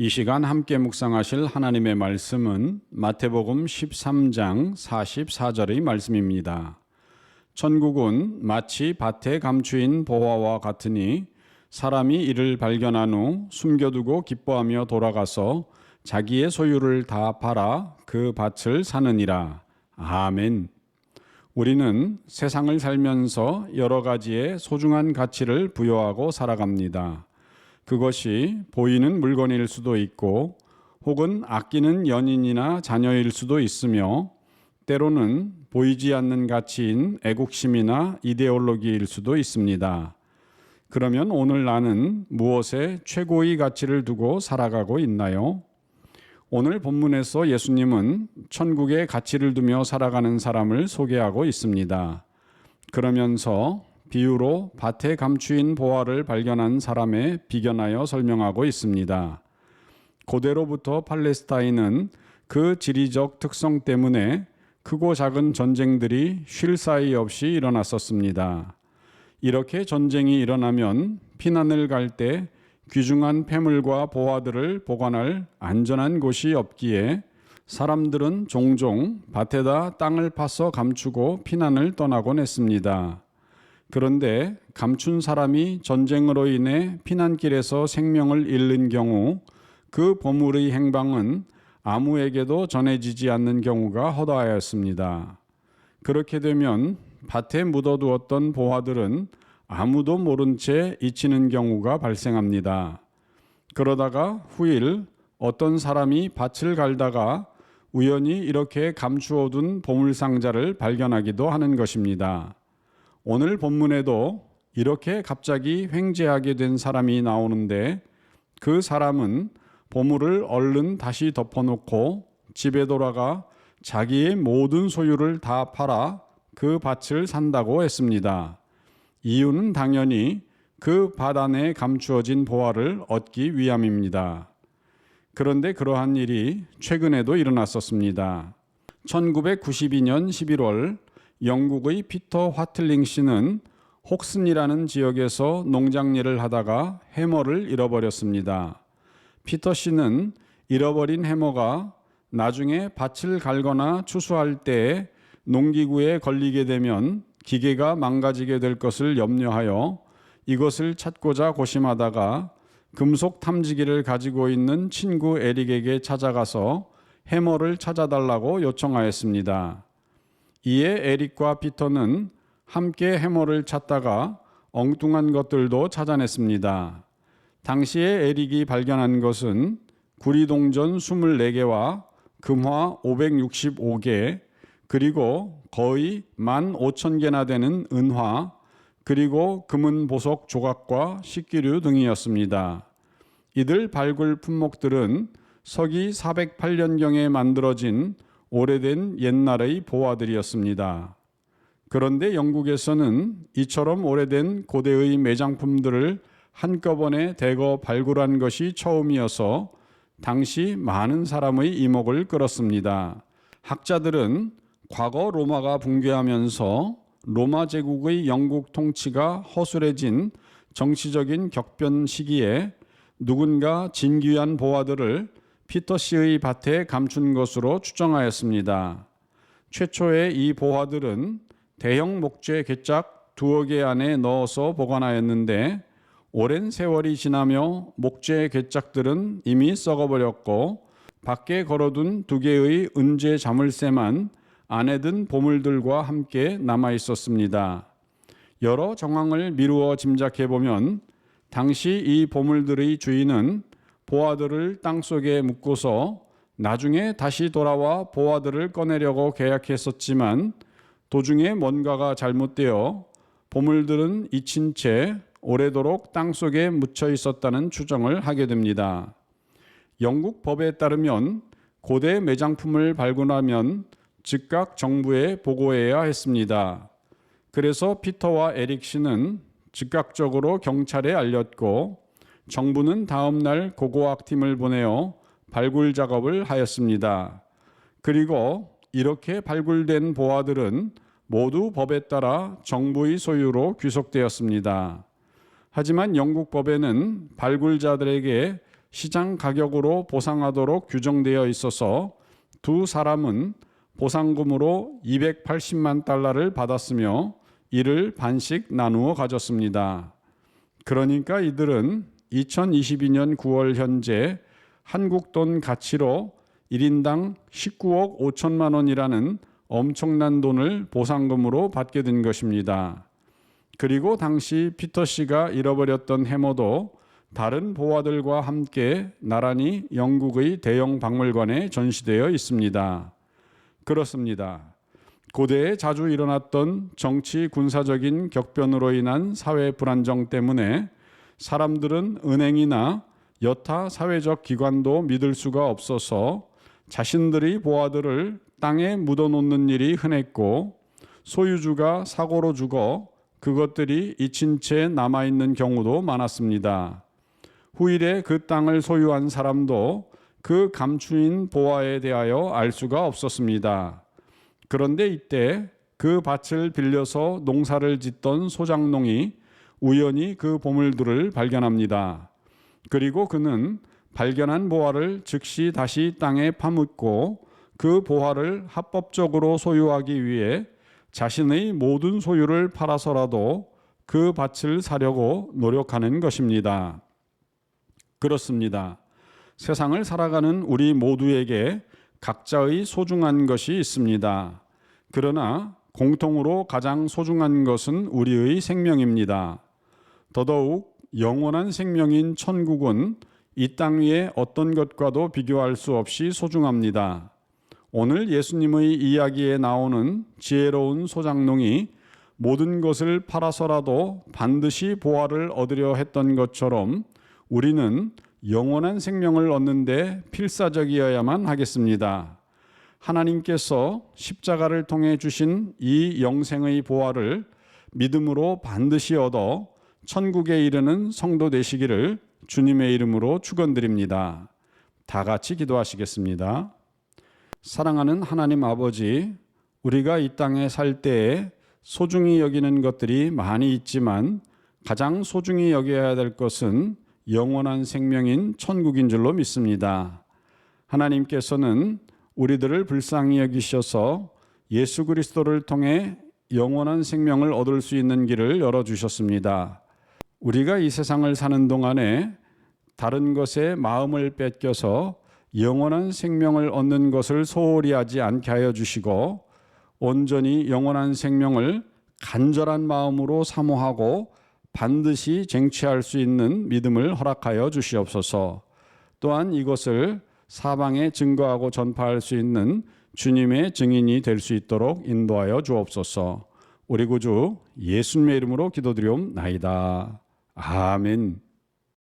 이 시간 함께 묵상하실 하나님의 말씀은 마태복음 13장 44절의 말씀입니다. 천국은 마치 밭에 감추인 보화와 같으니 사람이 이를 발견한 후 숨겨두고 기뻐하며 돌아가서 자기의 소유를 다 팔아 그 밭을 사느니라. 아멘. 우리는 세상을 살면서 여러 가지의 소중한 가치를 부여하고 살아갑니다. 그것이 보이는 물건일 수도 있고 혹은 아끼는 연인이나 자녀일 수도 있으며 때로는 보이지 않는 가치인 애국심이나 이데올로기일 수도 있습니다. 그러면 오늘 나는 무엇에 최고의 가치를 두고 살아가고 있나요? 오늘 본문에서 예수님은 천국에 가치를 두며 살아가는 사람을 소개하고 있습니다. 그러면서 비유로 밭에 감추인 보화를 발견한 사람에 비견하여 설명하고 있습니다. 고대로부터 팔레스타인은 그 지리적 특성 때문에 크고 작은 전쟁들이 쉴 사이 없이 일어났었습니다. 이렇게 전쟁이 일어나면 피난을 갈 때 귀중한 폐물과 보화들을 보관할 안전한 곳이 없기에 사람들은 종종 밭에다 땅을 파서 감추고 피난을 떠나곤 했습니다. 그런데 감춘 사람이 전쟁으로 인해 피난길에서 생명을 잃는 경우 그 보물의 행방은 아무에게도 전해지지 않는 경우가 허다하였습니다. 그렇게 되면 밭에 묻어두었던 보화들은 아무도 모른 채 잊히는 경우가 발생합니다. 그러다가 후일 어떤 사람이 밭을 갈다가 우연히 이렇게 감추어둔 보물상자를 발견하기도 하는 것입니다. 오늘 본문에도 이렇게 갑자기 횡재하게 된 사람이 나오는데 그 사람은 보물을 얼른 다시 덮어놓고 집에 돌아가 자기의 모든 소유를 다 팔아 그 밭을 산다고 했습니다. 이유는 당연히 그 밭 안에 감추어진 보화를 얻기 위함입니다. 그런데 그러한 일이 최근에도 일어났었습니다. 1992년 11월 영국의 피터 화틀링 씨는 혹슨이라는 지역에서 농장일을 하다가 해머를 잃어버렸습니다. 피터 씨는 잃어버린 해머가 나중에 밭을 갈거나 추수할 때에 농기구에 걸리게 되면 기계가 망가지게 될 것을 염려하여 이것을 찾고자 고심하다가 금속 탐지기를 가지고 있는 친구 에릭에게 찾아가서 해머를 찾아달라고 요청하였습니다. 이에 에릭과 피터는 함께 해머를 찾다가 엉뚱한 것들도 찾아냈습니다. 당시에 에릭이 발견한 것은 구리동전 24개와 금화 565개, 그리고 거의 15,000개나 되는 은화, 그리고 금은 보석 조각과 식기류 등이었습니다. 이들 발굴 품목들은 서기 408년경에 만들어진 오래된 옛날의 보화들이었습니다. 그런데 영국에서는 이처럼 오래된 고대의 매장품들을 한꺼번에 대거 발굴한 것이 처음이어서 당시 많은 사람의 이목을 끌었습니다. 학자들은 과거 로마가 붕괴하면서 로마 제국의 영국 통치가 허술해진 정치적인 격변 시기에 누군가 진귀한 보화들을 피터 씨의 밭에 감춘 것으로 추정하였습니다. 최초의 이 보화들은 대형 목재 괴짝 2개 안에 넣어서 보관하였는데 오랜 세월이 지나며 목재 괴짝들은 이미 썩어버렸고 밖에 걸어둔 2개의 은재 자물쇠만 안에 든 보물들과 함께 남아 있었습니다. 여러 정황을 미루어 짐작해보면 당시 이 보물들의 주인은 보화들을 땅속에 묻고서 나중에 다시 돌아와 보화들을 꺼내려고 계약했었지만 도중에 뭔가가 잘못되어 보물들은 잊힌 채 오래도록 땅속에 묻혀 있었다는 추정을 하게 됩니다. 영국 법에 따르면 고대 매장품을 발굴하면 즉각 정부에 보고해야 했습니다. 그래서 피터와 에릭 씨는 즉각적으로 경찰에 알렸고 정부는 다음 날 고고학팀을 보내어 발굴 작업을 하였습니다. 그리고 이렇게 발굴된 보화들은 모두 법에 따라 정부의 소유로 귀속되었습니다. 하지만 영국 법에는 발굴자들에게 시장 가격으로 보상하도록 규정되어 있어서 두 사람은 보상금으로 280만 달러를 받았으며 이를 반씩 나누어 가졌습니다. 그러니까 이들은 2022년 9월 현재 한국 돈 가치로 1인당 19억 5천만 원이라는 엄청난 돈을 보상금으로 받게 된 것입니다. 그리고 당시 피터 씨가 잃어버렸던 해머도 다른 보화들과 함께 나란히 영국의 대형 박물관에 전시되어 있습니다. 그렇습니다. 고대에 자주 일어났던 정치 군사적인 격변으로 인한 사회 불안정 때문에 사람들은 은행이나 여타 사회적 기관도 믿을 수가 없어서 자신들의 보화들을 땅에 묻어놓는 일이 흔했고 소유주가 사고로 죽어 그것들이 잊힌 채 남아있는 경우도 많았습니다. 후일에 그 땅을 소유한 사람도 그 감추인 보화에 대하여 알 수가 없었습니다. 그런데 이때 그 밭을 빌려서 농사를 짓던 소장농이 우연히 그 보물들을 발견합니다. 그리고 그는 발견한 보화를 즉시 다시 땅에 파묻고 그 보화를 합법적으로 소유하기 위해 자신의 모든 소유를 팔아서라도 그 밭을 사려고 노력하는 것입니다. 그렇습니다. 세상을 살아가는 우리 모두에게 각자의 소중한 것이 있습니다. 그러나 공통으로 가장 소중한 것은 우리의 생명입니다. 더더욱 영원한 생명인 천국은 이 땅 위의 어떤 것과도 비교할 수 없이 소중합니다. 오늘 예수님의 이야기에 나오는 지혜로운 소장농이 모든 것을 팔아서라도 반드시 보화를 얻으려 했던 것처럼 우리는 영원한 생명을 얻는데 필사적이어야만 하겠습니다. 하나님께서 십자가를 통해 주신 이 영생의 보화를 믿음으로 반드시 얻어 천국에 이르는 성도 되시기를 주님의 이름으로 축원드립니다. 다 같이 기도하시겠습니다. 사랑하는 하나님 아버지, 우리가 이 땅에 살 때에 소중히 여기는 것들이 많이 있지만 가장 소중히 여겨야 될 것은 영원한 생명인 천국인 줄로 믿습니다. 하나님께서는 우리들을 불쌍히 여기셔서 예수 그리스도를 통해 영원한 생명을 얻을 수 있는 길을 열어주셨습니다. 우리가 이 세상을 사는 동안에 다른 것에 마음을 뺏겨서 영원한 생명을 얻는 것을 소홀히 하지 않게 하여 주시고 온전히 영원한 생명을 간절한 마음으로 사모하고 반드시 쟁취할 수 있는 믿음을 허락하여 주시옵소서. 또한 이것을 사방에 증거하고 전파할 수 있는 주님의 증인이 될 수 있도록 인도하여 주옵소서. 우리 구주 예수님의 이름으로 기도드리옵나이다. 아멘.